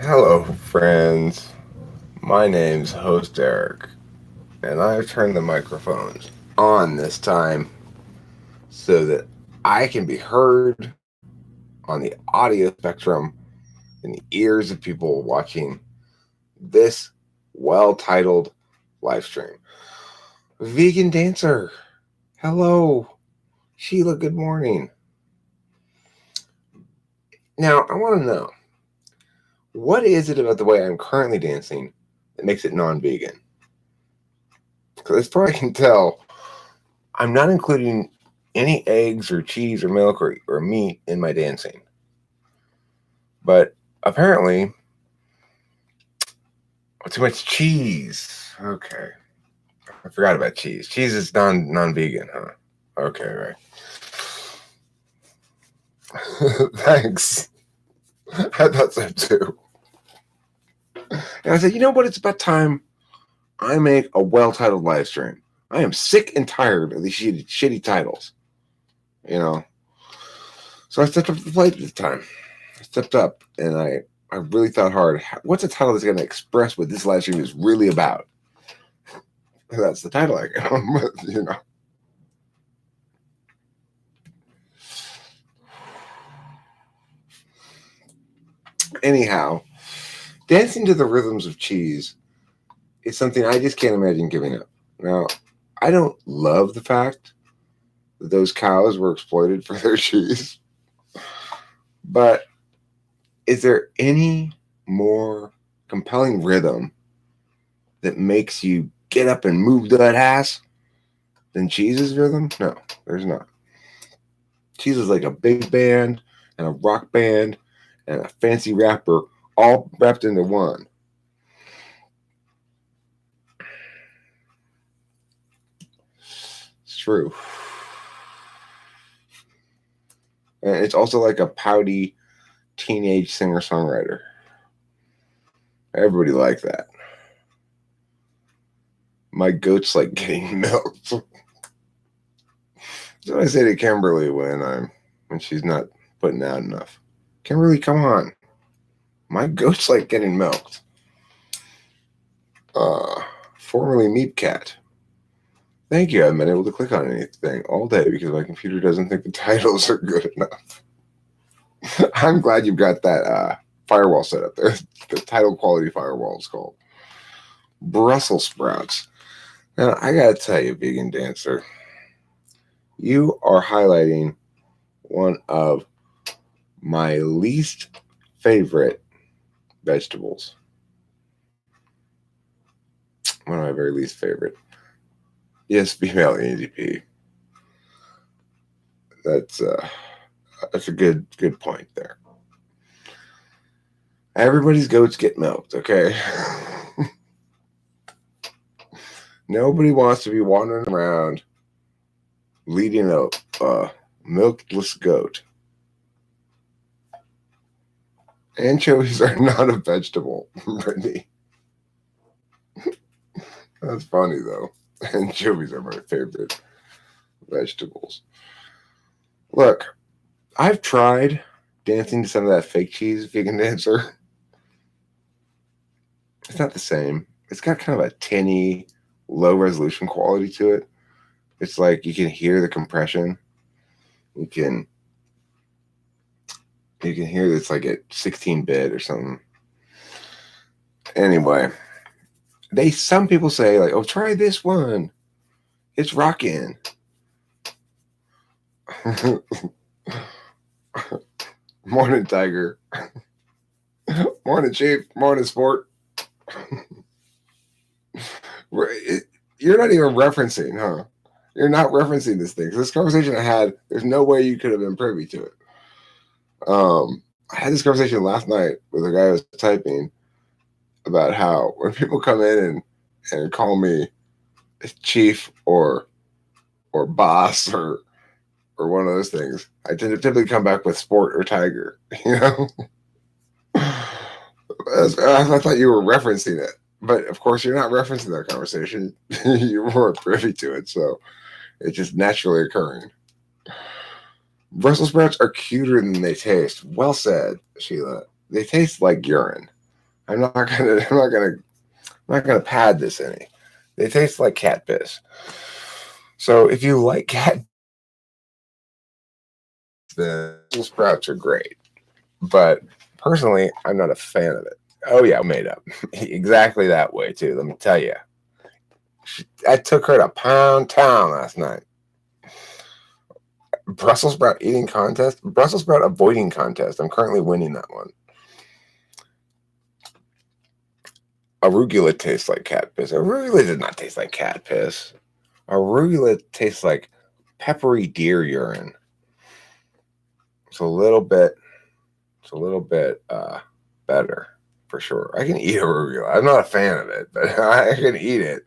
Hello, friends. My name's Host Eric, and I've turned the microphones on this time so that I can be heard on the audio spectrum in the ears of people watching this well-titled live stream. Vegan Dancer, hello. Sheila, good morning. Now, I want to know, what is it about the way I'm currently dancing that makes it non-vegan? Because as far as I can tell, I'm not including any eggs or cheese or milk or meat in my dancing. But apparently, too much cheese. Okay. I forgot about cheese. Cheese is non-vegan, huh? Okay, right. Thanks. I thought so too. And I said, you know what? It's about time I make a well-titled live stream. I am sick and tired of these shitty titles. You know. So I stepped up to the plate this time. I stepped up and I really thought hard. What's a title that's going to express what this live stream is really about? That's the title I got on with, you know. Anyhow, dancing to the rhythms of cheese is something I just can't imagine giving up. Now, I don't love the fact that those cows were exploited for their cheese, but is there any more compelling rhythm that makes you get up and move that ass than cheese's rhythm? No, there's not. Cheese is like a big band and a rock band and a fancy rapper all wrapped into one. It's true. And it's also like a pouty teenage singer-songwriter. Everybody like that. My goat's like getting milked. That's what I say to Kimberly when she's not putting out enough. Kimberly, come on. My goat's like getting milked. Formerly Meat Cat. Thank you. I haven't been able to click on anything all day because my computer doesn't think the titles are good enough. I'm glad you've got that firewall set up there. The title quality firewall is called Brussels sprouts. Now, I gotta tell you, Vegan Dancer, you are highlighting one of my least favorite vegetables. One of my very least favorite. Yes, female EDP. That's a good point there. Everybody's goats get milked, okay? Nobody wants to be wandering around leading a milkless goat. Anchovies are not a vegetable, Brittany. That's funny though. Anchovies are my favorite vegetables. Look, I've tried dancing to some of that fake cheese Vegan Dancer. It's not the same. It's got kind of a tinny, low resolution quality to it. It's like you can hear the compression. You can hear it's like at 16-bit or something. Anyway, some people say like, oh, try this one. It's rockin'. Morning, Tiger. Morning, Chief. Morning, Sport. You're not even referencing, huh? You're not referencing this thing. So this conversation I had, there's no way you could have been privy to it. I had this conversation last night with a guy who was typing about how when people come in and call me chief or boss or one of those things, I tend to typically come back with sport or tiger. You know, I thought you were referencing it, but of course you're not referencing that conversation. You weren't privy to it, so it's just naturally occurring. Brussels sprouts are cuter than they taste. Well said, Sheila. They taste like urine. I'm not gonna pad this any. They taste like cat piss. So if you like cat, the sprouts are great. But personally, I'm not a fan of it. Oh yeah, made up. Exactly that way too. Let me tell you. I took her to Pound Town last night. Brussels sprout eating contest, Brussels sprout avoiding contest. I'm currently winning that one. Arugula tastes like cat piss. Arugula does not taste like cat piss. Arugula tastes like peppery deer urine. It's a little bit better for sure. I can eat arugula. I'm not a fan of it, but I can eat it.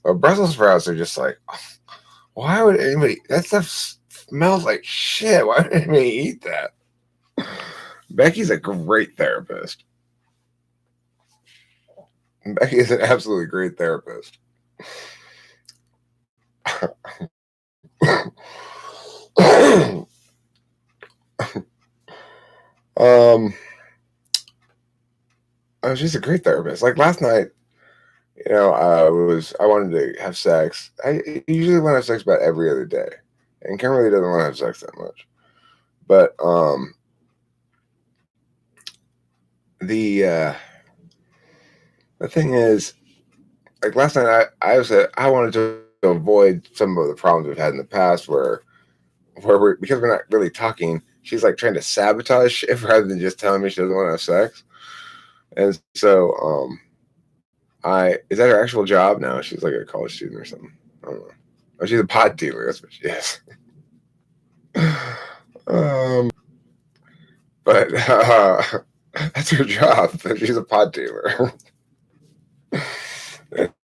But Brussels sprouts are just like, why would anybody? That stuff smells like shit. Why would anybody eat that? Becky's a great therapist. Becky is an absolutely great therapist. She's a great therapist. Like last night, I wanted to have sex. I usually want to have sex about every other day, and Kimberly doesn't want to have sex that much. But the thing is, like last night, I wanted to avoid some of the problems we've had in the past, where because we're not really talking, she's like trying to sabotage shit rather than just telling me she doesn't want to have sex. And so, is that her actual job now? She's like a college student or something. I don't know. Oh, she's a pot dealer. That's what she is. But that's her job. She's a pot dealer.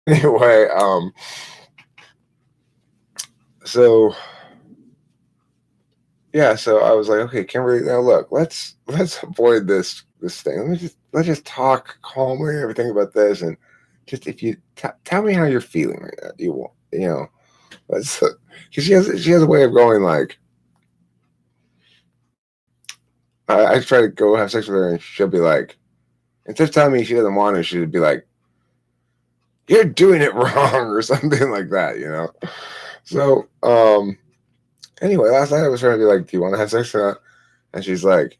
Anyway, so yeah, so I was like, okay, Kimberly, now look, let's avoid this thing. Let's just talk calmly and everything about this, and just if you tell me how you're feeling right now. Let's. Cause she has a way of going like, I try to go have sex with her, and she'll be like, instead of telling me she doesn't want to, she'd be like, "You're doing it wrong" or something like that. So, anyway, last night I was trying to be like, "Do you want to have sex or not?" And she's like,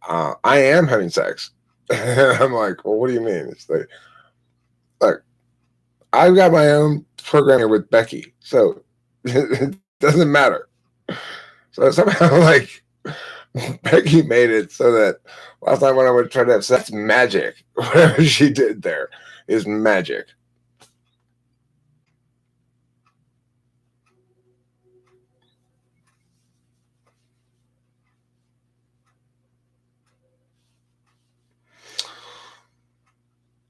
"I am having sex." And I'm like, "Well, what do you mean?" It's like, look, I've got my own program here with Becky, so it doesn't matter. So somehow, like, Becky made it so that last time when I would try to have sex, magic. Whatever she did there is magic.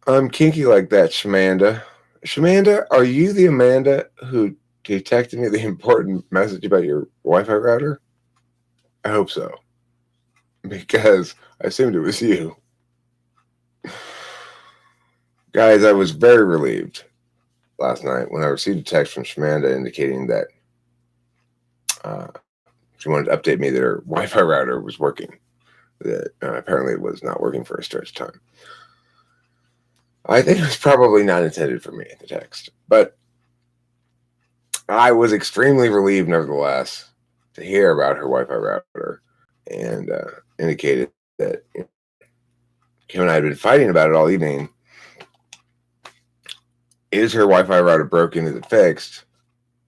I'm kinky like that, Shamanda. Shamanda, are you the Amanda who texted me the important message about your Wi-Fi router? I hope so, because I assumed it was you. Guys, I was very relieved last night when I received a text from Shamanda indicating that she wanted to update me that her Wi-Fi router was working. That apparently it was not working for a stretch of time. I think it was probably not intended for me, the text. But I was extremely relieved, nevertheless, to hear about her Wi-Fi router, and indicated that Kim and I had been fighting about it all evening. Is her Wi-Fi router broken? Is it fixed?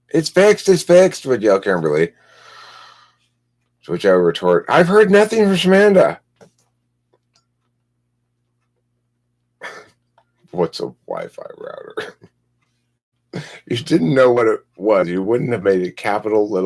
It's fixed, it's fixed, would yell Kimberly. To which I would retort, I've heard nothing from Shamanda. What's a Wi-Fi router? You didn't know what it was. You wouldn't have made it capital little